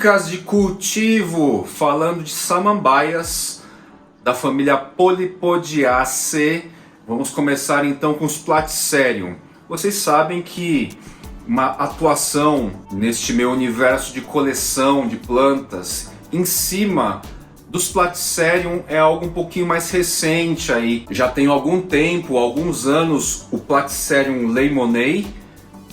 Dicas de cultivo, falando de samambaias da família Polypodiaceae. Vamos começar então com os Platycerium. Vocês sabem que uma atuação neste meu universo de coleção de plantas em cima dos Platycerium é algo um pouquinho mais recente aí. Já tem algum tempo, alguns anos, o Platycerium Leimoneii.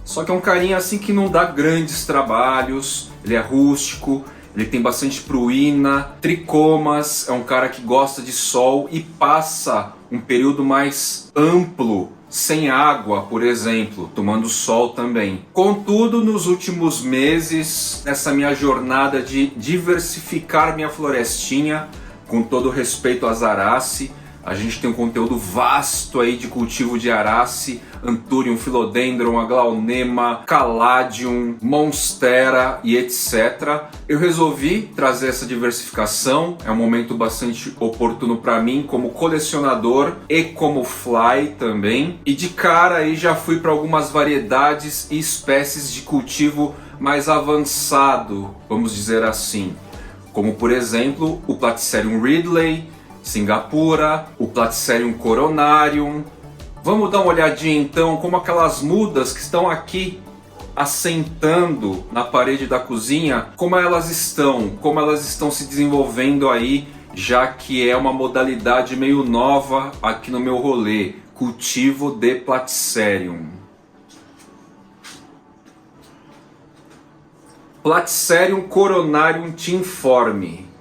Só que é um carinha assim que não dá grandes trabalhos, ele é rústico, ele tem bastante pruína, tricomas, é um cara que gosta de sol e passa um período mais amplo, sem água, por exemplo, tomando sol também. Contudo, nos últimos meses, nessa minha jornada de diversificar minha florestinha, com todo respeito às Araceae, a gente tem um conteúdo vasto aí de cultivo de Araceae, Anthurium, Philodendron, Aglaonema, Caladium, Monstera e etc. Eu resolvi trazer essa diversificação, é um momento bastante oportuno para mim como colecionador e como fly também. E de cara aí já fui para algumas variedades e espécies de cultivo mais avançado, vamos dizer assim. Como por exemplo o Platycerium Ridley, Singapura, o Platycerium coronarium. Vamos dar uma olhadinha então como aquelas mudas que estão aqui assentando na parede da cozinha, como elas estão se desenvolvendo aí, já que é uma modalidade meio nova aqui no meu rolê, cultivo de Platycerium. Platycerium coronarium thinforme.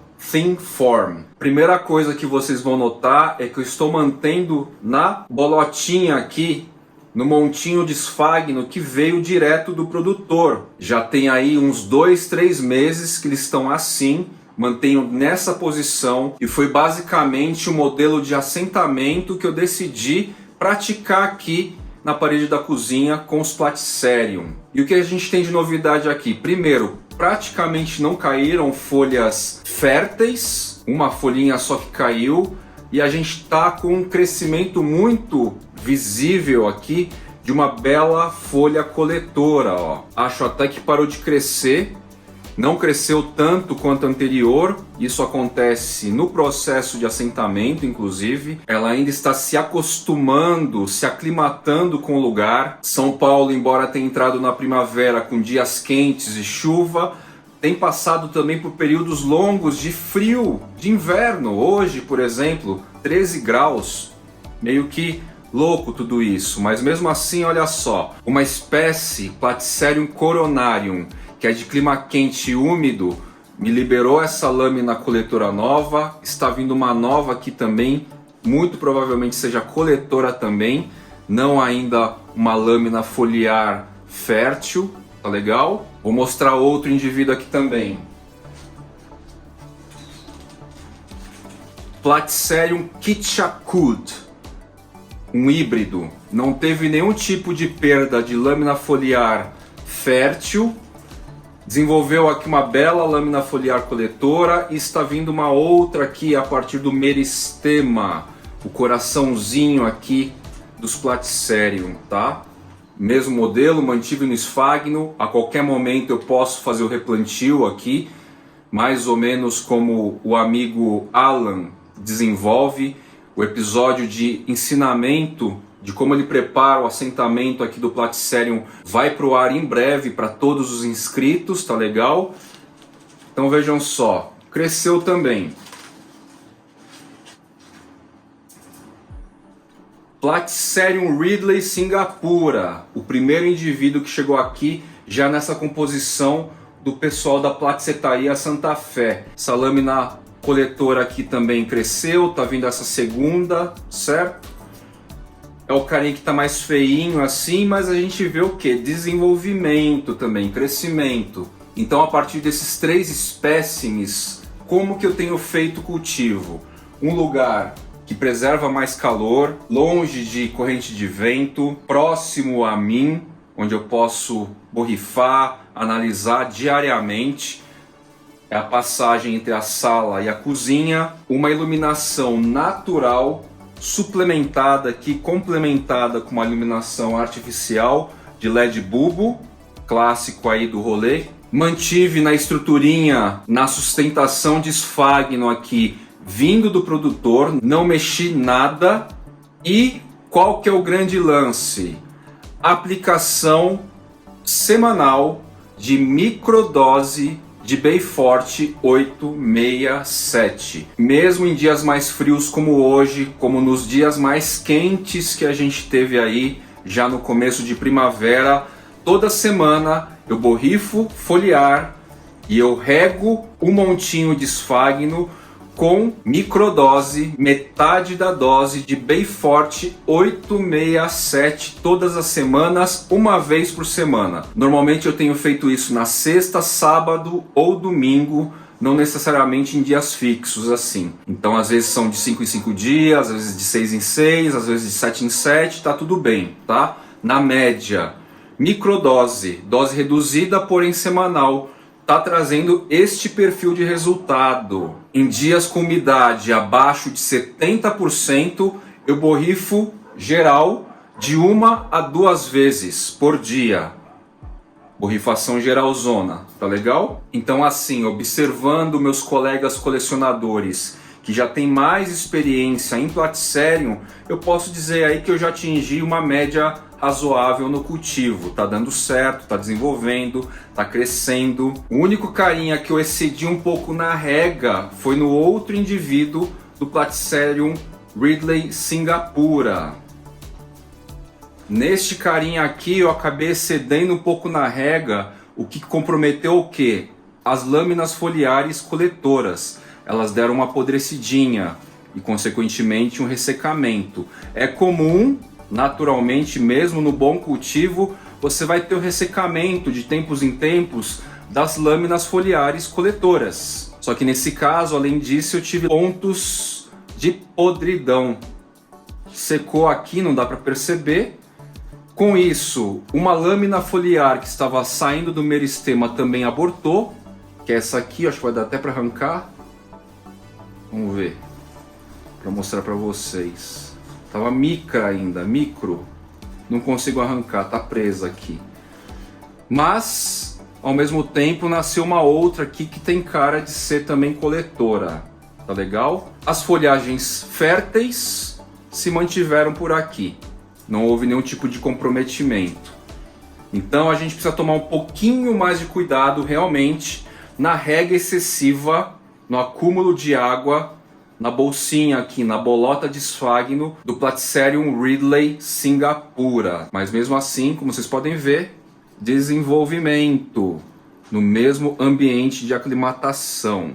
Primeira coisa que vocês vão notar é que eu estou mantendo na bolotinha aqui, no montinho de esfagno que veio direto do produtor. Já tem aí uns 2-3 meses que eles estão assim, mantenho nessa posição, e foi basicamente o modelo de assentamento que eu decidi praticar aqui na parede da cozinha com os Platycerium. E o que a gente tem de novidade aqui? Primeiro, praticamente não caíram folhas férteis, uma folhinha só que caiu, e a gente está com um crescimento muito visível aqui de uma bela folha coletora, ó. Acho até que parou de crescer, não cresceu tanto quanto a anterior, isso acontece no processo de assentamento, inclusive. Ela ainda está se acostumando, se aclimatando com o lugar. São Paulo, embora tenha entrado na primavera com dias quentes e chuva, tem passado também por períodos longos de frio, de inverno. Hoje, por exemplo, 13 graus, meio que louco tudo isso, mas mesmo assim, olha só, uma espécie, Platycerium coronarium, que é de clima quente e úmido, me liberou essa lâmina coletora nova, está vindo uma nova aqui também, muito provavelmente seja coletora também, não ainda uma lâmina foliar fértil, tá legal? Vou mostrar outro indivíduo aqui também. Platycerium kitschakut, um híbrido, não teve nenhum tipo de perda de lâmina foliar fértil, desenvolveu aqui uma bela lâmina foliar coletora e está vindo uma outra aqui a partir do meristema, o coraçãozinho aqui dos Platycerium, tá? Mesmo modelo, mantive no esfagno, a qualquer momento eu posso fazer o replantio aqui, mais ou menos como o amigo Alan desenvolve. O episódio de ensinamento de como ele prepara o assentamento aqui do Platycerium vai para o ar em breve para todos os inscritos, tá legal? Então vejam só, cresceu também. Platycerium Ridley Singapura, o primeiro indivíduo que chegou aqui já nessa composição do pessoal da Platycetaria Santa Fé. Essa lâmina coletora aqui também cresceu, tá vindo essa segunda, certo? É o carinha que está mais feinho assim, mas a gente vê o que? Desenvolvimento também, crescimento. Então a partir desses 3 espécimes, como que eu tenho feito o cultivo? Um lugar que preserva mais calor, longe de corrente de vento, próximo a mim, onde eu posso borrifar, analisar diariamente. É a passagem entre a sala e a cozinha, uma iluminação natural, suplementada aqui, complementada com uma iluminação artificial de LED bulbo, clássico aí do rolê, Mantive na estruturinha, na sustentação de esfagno aqui, vindo do produtor, não mexi nada. E qual que é o grande lance? Aplicação semanal de microdose de Bayforte 867. Mesmo em dias mais frios como hoje, como nos dias mais quentes que a gente teve aí, já no começo de primavera, toda semana eu borrifo foliar e eu rego um montinho de esfagno com microdose, metade da dose de Bayforte 867 todas as semanas, uma vez por semana. Normalmente eu tenho feito isso na sexta, sábado ou domingo, não necessariamente em dias fixos assim. Então às vezes são de 5 em 5 dias, às vezes de 6 em 6, às vezes de 7 em 7, tá tudo bem, tá? Na média, microdose, dose reduzida porém semanal, tá trazendo este perfil de resultado. Em dias com umidade abaixo de 70%, eu borrifo geral de 1 a 2 vezes por dia. Borrifação geralzona, tá legal? Então assim, observando meus colegas colecionadores que já tem mais experiência em Platycerium, eu posso dizer aí que eu já atingi uma média razoável no cultivo. Tá dando certo, tá desenvolvendo, tá crescendo. O único carinha que eu excedi um pouco na rega foi no outro indivíduo do Platycerium Ridley Singapura. Neste carinha aqui eu acabei excedendo um pouco na rega, o que comprometeu o quê? As lâminas foliares coletoras. Elas deram uma apodrecidinha e consequentemente um ressecamento. É comum, naturalmente, mesmo no bom cultivo, você vai ter o ressecamento de tempos em tempos das lâminas foliares coletoras. Só que nesse caso, além disso, eu tive pontos de podridão. Secou aqui, não dá para perceber. Com isso, uma lâmina foliar que estava saindo do meristema também abortou, que é essa aqui, acho que vai dar até para arrancar. Vamos ver, para mostrar para vocês. Tava micra ainda, micro. Não consigo arrancar, tá presa aqui. Mas, ao mesmo tempo, nasceu uma outra aqui que tem cara de ser também coletora. Tá legal? As folhagens férteis se mantiveram por aqui. Não houve nenhum tipo de comprometimento. Então a gente precisa tomar um pouquinho mais de cuidado realmente na rega excessiva, no acúmulo de água, na bolsinha aqui, na bolota de esfagno do Platycerium Ridley Singapura. Mas mesmo assim, como vocês podem ver, desenvolvimento no mesmo ambiente de aclimatação.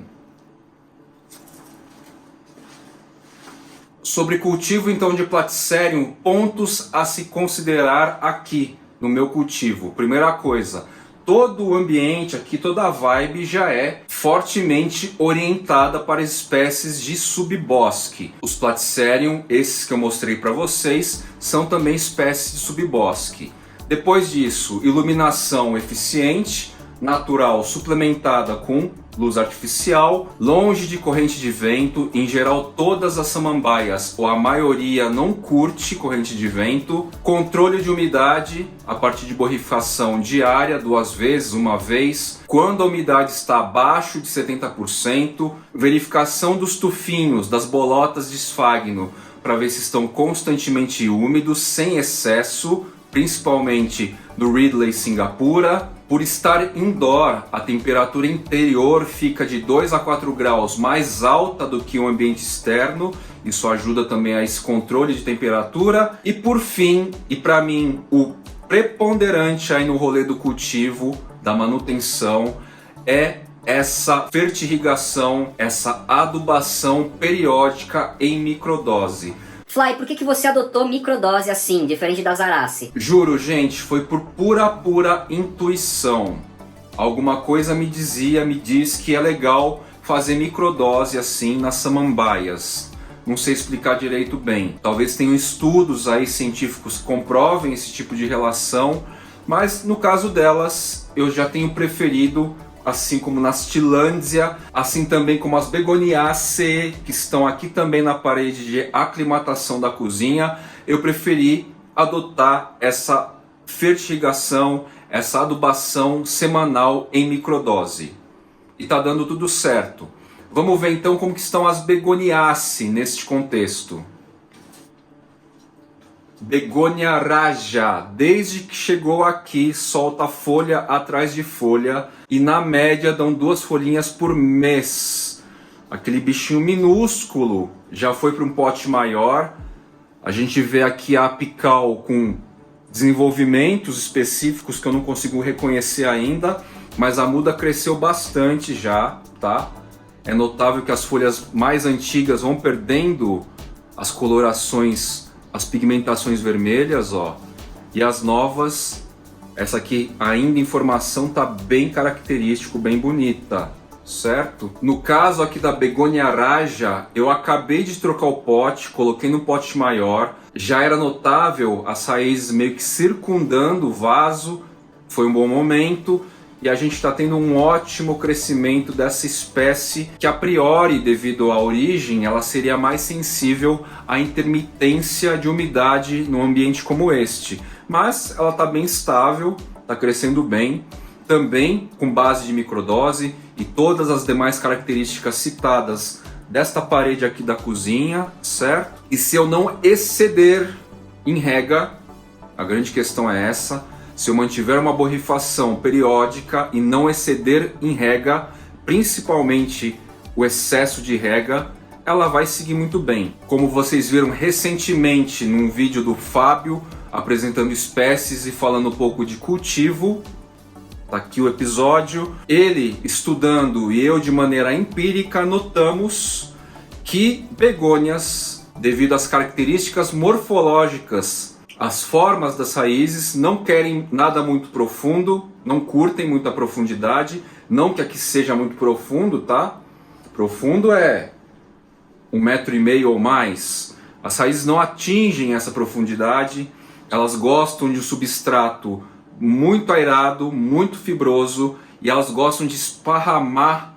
Sobre cultivo então de Platycerium, pontos a se considerar aqui no meu cultivo. Primeira coisa, todo o ambiente aqui, toda a vibe já é fortemente orientada para espécies de subbosque. Os Platycerium, esses que eu mostrei para vocês, são também espécies de subbosque. Depois disso, iluminação eficiente, natural, suplementada com luz artificial, longe de corrente de vento. Em geral, todas as samambaias, ou a maioria, não curte corrente de vento. Controle de umidade a partir de borrifação diária, 2 vezes, 1 vez. Quando a umidade está abaixo de 70%, verificação dos tufinhos, das bolotas de esfagno, para ver se estão constantemente úmidos, sem excesso, principalmente no Ridley Singapura. Por estar indoor, a temperatura interior fica de 2 a 4 graus mais alta do que o ambiente externo. Isso ajuda também a esse controle de temperatura. E por fim, e para mim o preponderante aí no rolê do cultivo, da manutenção, é essa fertirrigação, essa adubação periódica em microdose. Fly, por que você adotou microdose assim, diferente da Azarace? Juro, gente, foi por pura intuição. Alguma coisa me diz que é legal fazer microdose assim nas samambaias. Não sei explicar direito bem. Talvez tenham estudos aí científicos que comprovem esse tipo de relação, mas no caso delas eu já tenho preferido, assim como nas Tillandsia, assim também como as Begoniaceae, que estão aqui também na parede de aclimatação da cozinha, eu preferi adotar essa fertirrigação, essa adubação semanal em microdose. E está dando tudo certo. Vamos ver então como que estão as Begoniaceae neste contexto. Begonia raja, desde que chegou aqui, solta folha atrás de folha e na média dão 2 folhinhas por mês. Aquele bichinho minúsculo já foi para um pote maior. A gente vê aqui a apical com desenvolvimentos específicos que eu não consigo reconhecer ainda, mas a muda cresceu bastante já, tá? É notável que as folhas mais antigas vão perdendo as colorações, as pigmentações vermelhas, ó, e as novas, essa aqui ainda em formação tá bem característico, bem bonita, certo? No caso aqui da Begonia raja, eu acabei de trocar o pote, coloquei no pote maior, já era notável as raízes meio que circundando o vaso, foi um bom momento. E a gente está tendo um ótimo crescimento dessa espécie que a priori, devido à origem, ela seria mais sensível à intermitência de umidade num ambiente como este. Mas ela está bem estável, está crescendo bem, também com base de microdose e todas as demais características citadas desta parede aqui da cozinha, certo? E se eu não exceder em rega, a grande questão é essa. Se eu mantiver uma borrifação periódica e não exceder em rega, principalmente o excesso de rega, ela vai seguir muito bem. Como vocês viram recentemente num vídeo do Fábio, apresentando espécies e falando um pouco de cultivo, tá aqui o episódio. Ele estudando e eu de maneira empírica notamos que begônias, devido às características morfológicas, as formas das raízes, não querem nada muito profundo, não curtem muita profundidade, não que aqui seja muito profundo, tá? Profundo é 1,5 metro ou mais. As raízes não atingem essa profundidade, elas gostam de um substrato muito aerado, muito fibroso, e elas gostam de esparramar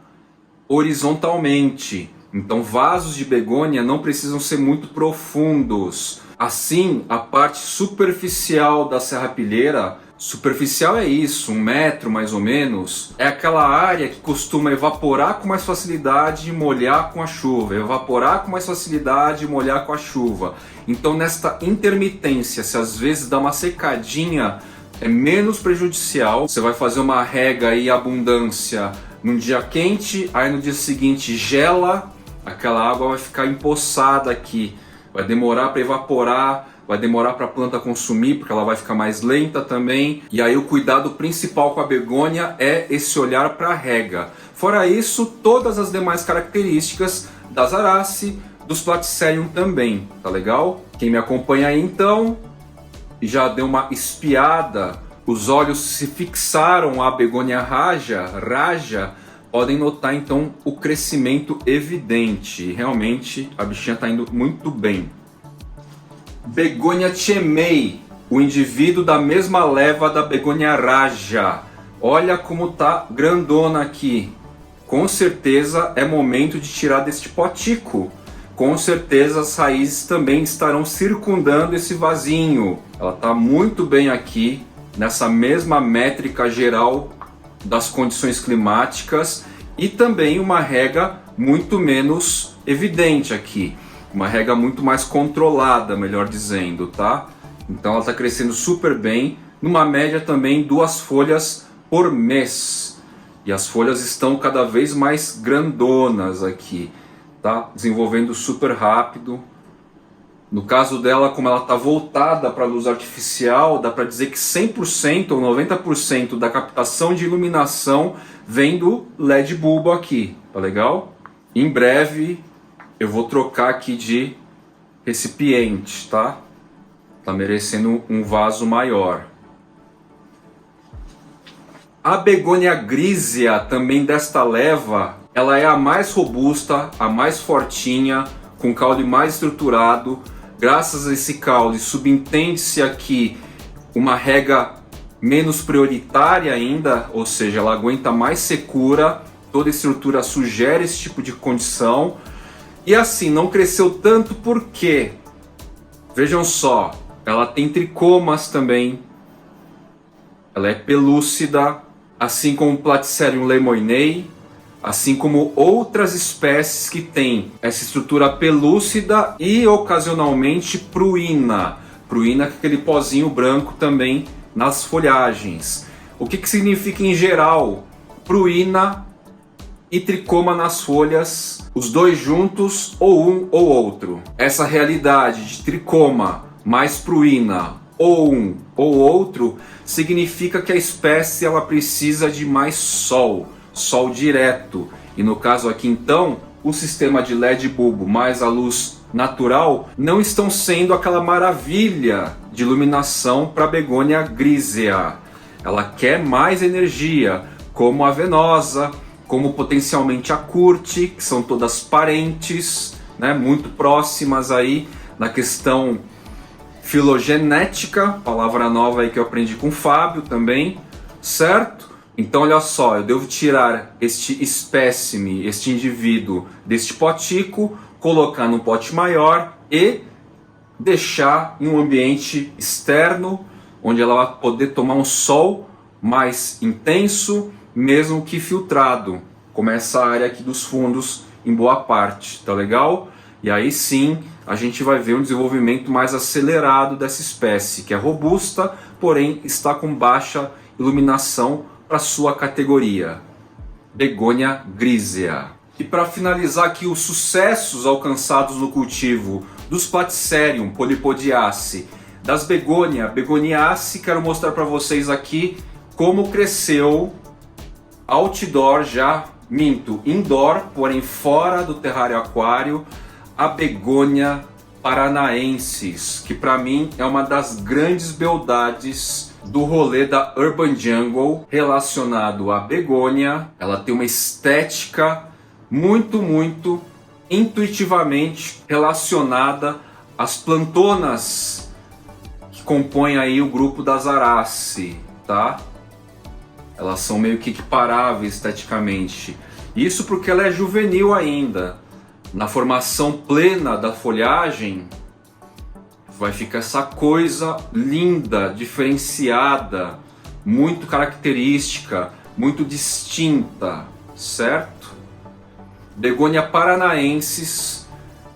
horizontalmente. Então vasos de begônia não precisam ser muito profundos. Assim, a parte superficial da serrapilheira, superficial é isso, 1 metro mais ou menos, é aquela área que costuma evaporar com mais facilidade e molhar com a chuva, evaporar com mais facilidade e molhar com a chuva. Então nesta intermitência, se às vezes dá uma secadinha, é menos prejudicial. Você vai fazer uma rega e abundância num dia quente, aí no dia seguinte gela, aquela água vai ficar empoçada aqui. Vai demorar para evaporar, vai demorar para a planta consumir, porque ela vai ficar mais lenta também. E aí o cuidado principal com a begônia é esse olhar para a rega. Fora isso, todas as demais características das Araceae, dos Platycerium também, tá legal? Quem me acompanha aí então, já deu uma espiada, os olhos se fixaram a Begonia raja, podem notar então o crescimento evidente. Realmente a bichinha está indo muito bem. Begonia chemei, o indivíduo da mesma leva da Begonia raja. Olha como tá grandona aqui. Com certeza é momento de tirar deste potico. Com certeza as raízes também estarão circundando esse vasinho. Ela está muito bem aqui, nessa mesma métrica geral das condições climáticas, e também uma rega muito menos evidente aqui, uma rega muito mais controlada, melhor dizendo, tá? Então ela está crescendo super bem, numa média também 2 folhas por mês, e as folhas estão cada vez mais grandonas aqui, tá? Desenvolvendo super rápido. No caso dela, como ela está voltada para a luz artificial, dá para dizer que 100% ou 90% da captação de iluminação vem do LED bulbo aqui, tá legal? Em breve eu vou trocar aqui de recipiente, tá? Tá merecendo um vaso maior. A Begonia grisea, também desta leva, ela é a mais robusta, a mais fortinha, com caule mais estruturado. Graças a esse caule, subentende-se aqui uma rega menos prioritária ainda, ou seja, ela aguenta mais secura, toda a estrutura sugere esse tipo de condição. E assim, não cresceu tanto porque, vejam só, ela tem tricomas também. ela é pelúcida, assim como o Platycerium lemoinei, assim como outras espécies que têm essa estrutura pelúcida e ocasionalmente pruína. Pruína é aquele pozinho branco também nas folhagens. O que significa em geral pruína e tricoma nas folhas, os dois juntos ou um ou outro? Essa realidade de tricoma mais pruína ou um ou outro significa que a espécie ela precisa de mais sol direto. E no caso aqui então, o sistema de LED bulbo mais a luz natural não estão sendo aquela maravilha de iluminação para a begônia grisea. Ela quer mais energia, como a venosa, como potencialmente a curte, que são todas parentes, né, muito próximas aí na questão filogenética, palavra nova aí que eu aprendi com o Fábio também, certo? Então olha só, eu devo tirar este espécime, este indivíduo deste potico, colocar num pote maior e deixar em um ambiente externo, onde ela vai poder tomar um sol mais intenso, mesmo que filtrado, como essa área aqui dos fundos em boa parte, tá legal? E aí sim a gente vai ver um desenvolvimento mais acelerado dessa espécie, que é robusta, porém está com baixa iluminação para sua categoria, Begônia grisea. E para finalizar aqui os sucessos alcançados no cultivo dos Platycerium polypodiaceae, das Begoniaceae, quero mostrar para vocês aqui como cresceu outdoor, indoor, porém fora do terrário aquário, a Begônia paranaensis, que para mim é uma das grandes beldades do rolê da Urban Jungle relacionado à begônia. Ela tem uma estética muito intuitivamente relacionada às plantonas que compõem aí o grupo das Araceae, tá? Elas são meio que equiparáveis esteticamente. Isso porque ela é juvenil ainda. Na formação plena da folhagem, vai ficar essa coisa linda, diferenciada, muito característica, muito distinta, certo? Begônia paranaensis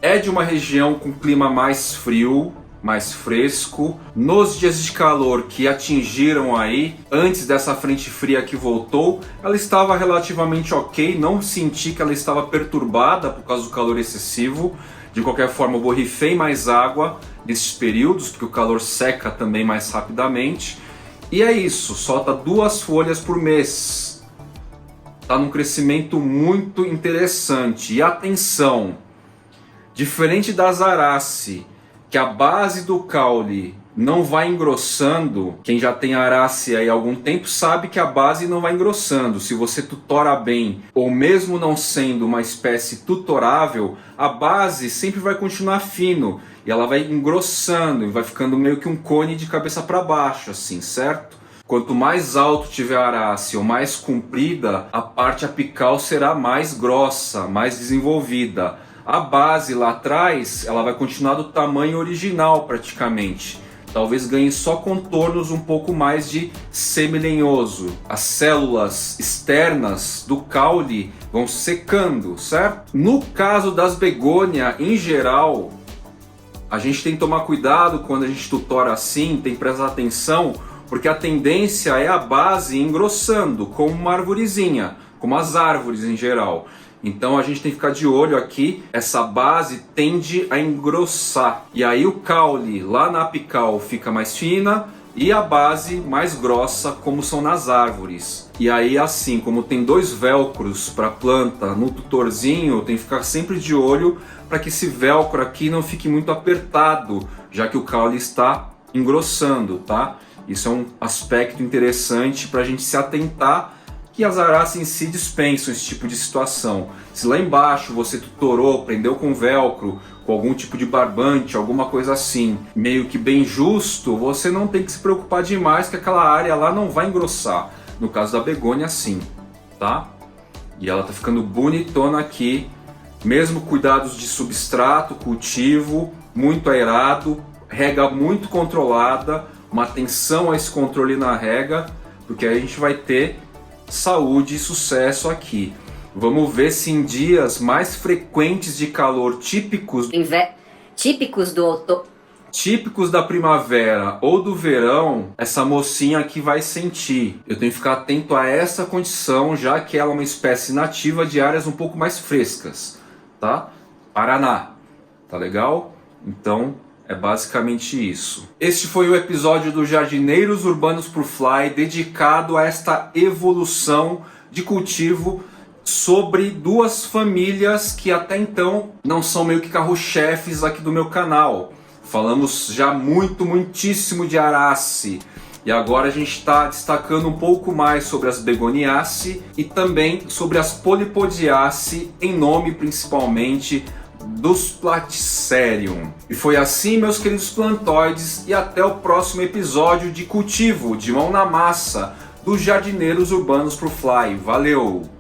é de uma região com clima mais frio, mais fresco. Nos dias de calor que atingiram aí, antes dessa frente fria que voltou, ela estava relativamente ok, não senti que ela estava perturbada por causa do calor excessivo. De qualquer forma, eu borrifei mais água nesses períodos, porque o calor seca também mais rapidamente. E é isso, solta 2 folhas por mês. Está num crescimento muito interessante. E atenção, diferente das Araceae, que a base do caule não vai engrossando, quem já tem Araceae aí há algum tempo sabe que a base não vai engrossando. Se você tutora bem, ou mesmo não sendo uma espécie tutorável, a base sempre vai continuar fino e ela vai engrossando e vai ficando meio que um cone de cabeça para baixo, assim, certo? Quanto mais alto tiver a Araceae ou mais comprida, a parte apical será mais grossa, mais desenvolvida. A base lá atrás, ela vai continuar do tamanho original praticamente. Talvez ganhe só contornos um pouco mais de semilenhoso. As células externas do caule vão secando, certo? No caso das begônia, em geral, a gente tem que tomar cuidado quando a gente tutora assim, tem que prestar atenção, porque a tendência é a base engrossando, como uma arvorezinha, como as árvores em geral. Então a gente tem que ficar de olho aqui, essa base tende a engrossar. E aí o caule lá na apical fica mais fina e a base mais grossa, como são nas árvores. E aí assim, como tem 2 velcros para a planta no tutorzinho, tem que ficar sempre de olho para que esse velcro aqui não fique muito apertado, já que o caule está engrossando, tá? Isso é um aspecto interessante para a gente se atentar, que as Araceae em si dispensam esse tipo de situação. Se lá embaixo você tutorou, prendeu com velcro, com algum tipo de barbante, alguma coisa assim, meio que bem justo, você não tem que se preocupar demais que aquela área lá não vai engrossar. No caso da begônia, sim, tá? E ela tá ficando bonitona aqui, mesmo cuidados de substrato, cultivo, muito aerado, rega muito controlada, uma atenção a esse controle na rega. porque aí a gente vai ter saúde e sucesso aqui. Vamos ver se em dias mais frequentes de calor típicos do outono, típicos da primavera ou do verão, essa mocinha aqui vai sentir. Eu tenho que ficar atento a essa condição, já que ela é uma espécie nativa de áreas um pouco mais frescas, tá? Paraná, tá legal? Então é basicamente isso. Este foi o episódio do Jardineiros Urbanos por Fly, dedicado a esta evolução de cultivo sobre duas famílias que até então não são meio que carro-chefes aqui do meu canal. Falamos já muitíssimo de Arace, e agora a gente está destacando um pouco mais sobre as Begoniaceae e também sobre as Polypodiaceae, em nome principalmente dos Platycerium. E foi assim, meus queridos plantoides, e até o próximo episódio de cultivo de mão na massa dos Jardineiros Urbanos por Fly. Valeu!